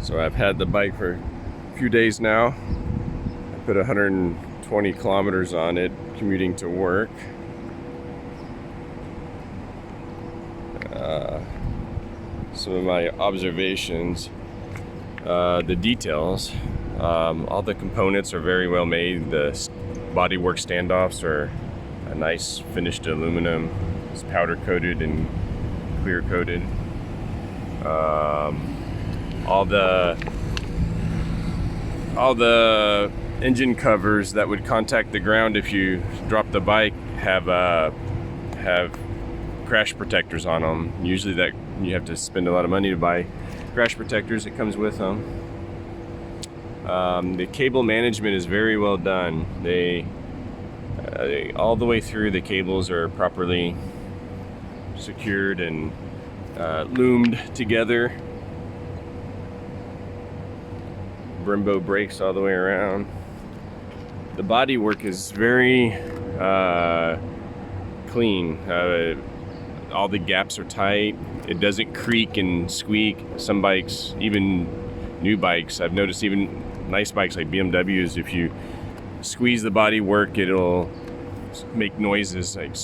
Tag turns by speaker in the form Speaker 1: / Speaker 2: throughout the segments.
Speaker 1: So I've had the bike for a few days now. I put 120 kilometers on it, commuting to work. Some of my observations, the details, all the components are very well made. The bodywork standoffs are a nice finished aluminum. It's powder coated and clear coated. All the engine covers that would contact the ground if you drop the bike have crash protectors on them. Usually that you have to spend a lot of money to buy crash protectors. It comes with them. The cable management is very well done. They all the way through, the cables are properly secured and loomed together. Brembo brakes all the way around. The bodywork is very clean. All the gaps are tight. It doesn't creak and squeak. Some bikes, even new bikes, I've noticed even nice bikes like BMWs, if you squeeze the bodywork, it'll make noises like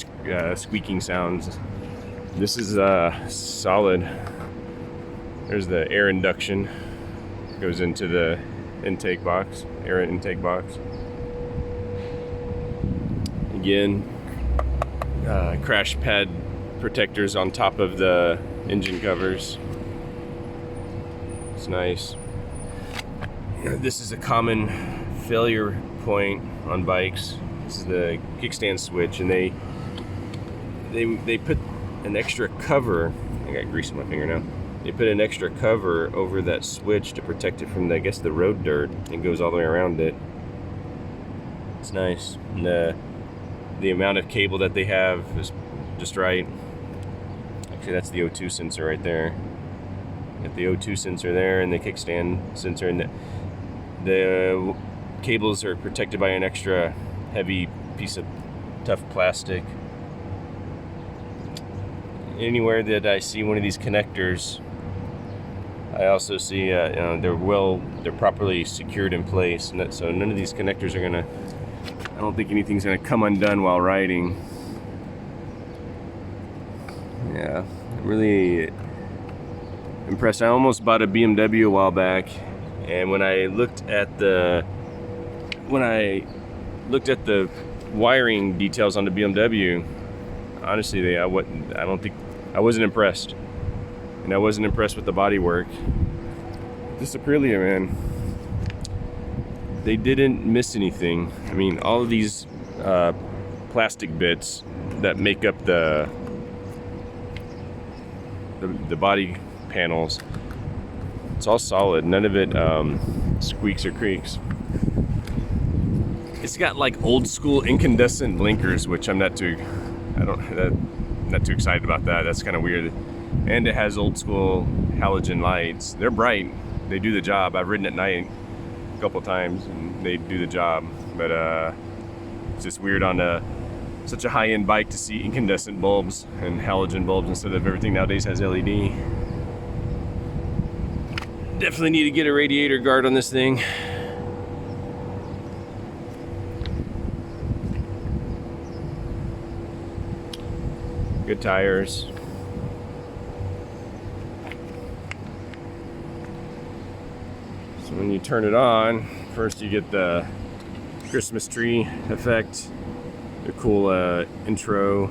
Speaker 1: squeaking sounds. This is solid. There's the air induction. Goes into the intake box, air intake box. Again, crash pad protectors on top of the engine covers. It's nice. This is a common failure point on bikes. This is the kickstand switch, and they put an extra cover. I got grease on my finger now. They put an extra cover over that switch to protect it from, the road dirt. It goes all the way around it. It's nice. And the amount of cable that they have is just right. Actually, that's the O2 sensor right there. Got the O2 sensor there and the kickstand sensor, and the cables are protected by an extra heavy piece of tough plastic. Anywhere that I see one of these connectors, I also see they're properly secured in place, and so none of these connectors are gonna. I don't think anything's gonna come undone while riding. Yeah, I'm really impressed. I almost bought a BMW a while back, and when I looked at the wiring details on the BMW, honestly, I wasn't impressed. And I wasn't impressed with the bodywork. This Aprilia, man, they didn't miss anything. I mean, all of these plastic bits that make up the body panels, it's all solid. None of it squeaks or creaks. It's got like old school incandescent blinkers, which I'm not too excited about that. That's kind of weird. And it has old school halogen lights. They're bright. They do the job. I've ridden at night a couple times and they do the job. But it's just weird on such a high-end bike to see incandescent bulbs and halogen bulbs instead of everything nowadays has LED. Definitely need to get a radiator guard on this thing. Good tires. So when you turn it on, first you get the Christmas tree effect, the cool intro.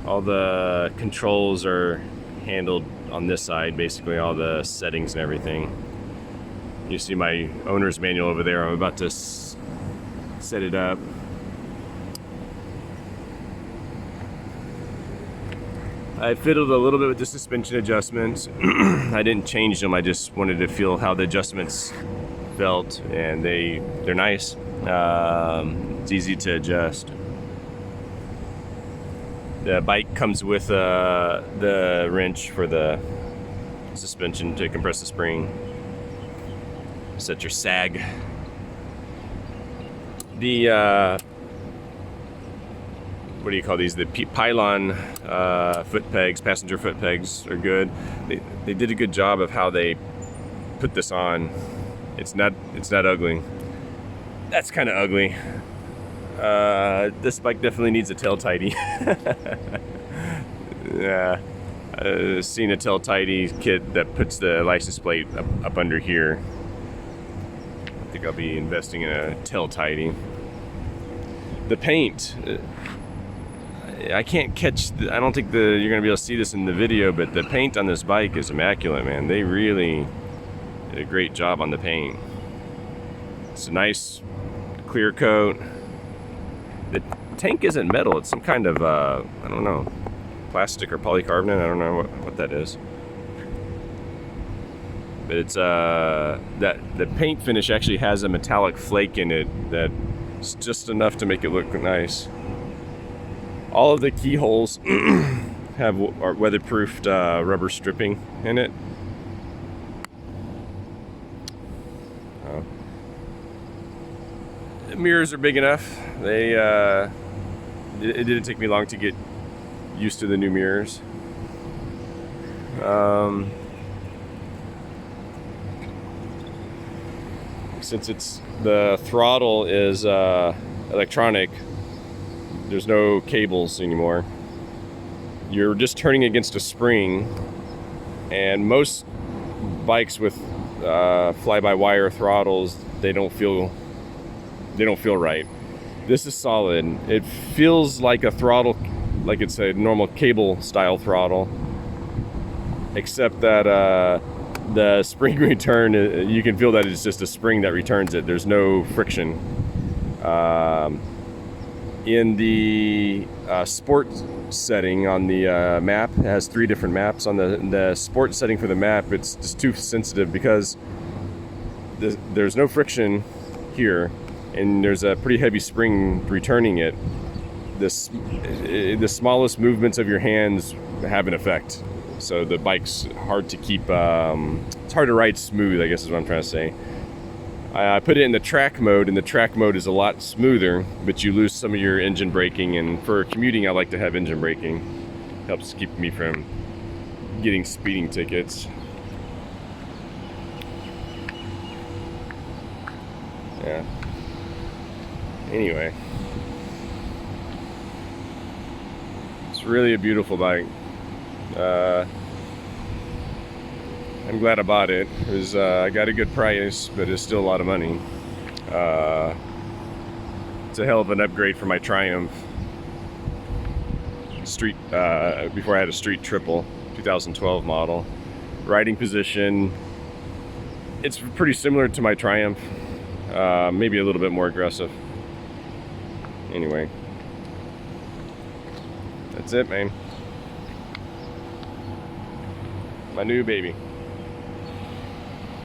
Speaker 1: All the controls are handled on this side, basically all the settings and everything. You see my owner's manual over there. I'm about to set it up. I fiddled a little bit with the suspension adjustments. I didn't change them. I just wanted to feel how the adjustments felt, and they're nice. It's easy to adjust. The bike comes with the wrench for the suspension to compress the spring. Set your sag. The what do you call these? The pylon foot pegs, passenger foot pegs are good. they did a good job of how they put this on. It's not ugly. That's kind of ugly. This bike definitely needs a tail tidy. Yeah, seen a tail tidy kit that puts the license plate up under here. I think I'll be investing in a tail tidy. The paint, I can't catch. I don't think you're gonna be able to see this in the video, but the paint on this bike is immaculate, man. They really did a great job on the paint. It's a nice clear coat. The tank isn't metal. It's some kind of I don't know, plastic or polycarbonate. I don't know what that is. But it's that the paint finish actually has a metallic flake in it that's just enough to make it look nice. All of the keyholes are weatherproofed rubber stripping in it. The mirrors are big enough. It didn't take me long to get used to the new mirrors. Since the throttle is electronic, there's no cables anymore. You're just turning against a spring, and most bikes with fly-by-wire throttles, they don't feel right. This is solid. It feels like a throttle, like it's a normal cable style throttle, except that the spring return, you can feel that it's just a spring that returns it. There's no friction. In the sport setting on the map, it has 3 different maps. On the sport setting for the map, it's just too sensitive because there's no friction here, and there's a pretty heavy spring returning it. The smallest movements of your hands have an effect. So the bike's hard to keep, it's hard to ride smooth, I guess is what I'm trying to say. I put it in the track mode, and the track mode is a lot smoother, but you lose some of your engine braking, and for commuting I like to have engine braking. Helps keep me from getting speeding tickets. Yeah. Anyway. It's really a beautiful bike. I'm glad I bought it. I got a good price, but it's still a lot of money. It's a hell of an upgrade for my Triumph Street, before I had a Street Triple, 2012 model. Riding position, it's pretty similar to my Triumph, maybe a little bit more aggressive. Anyway, that's it, man. My new baby.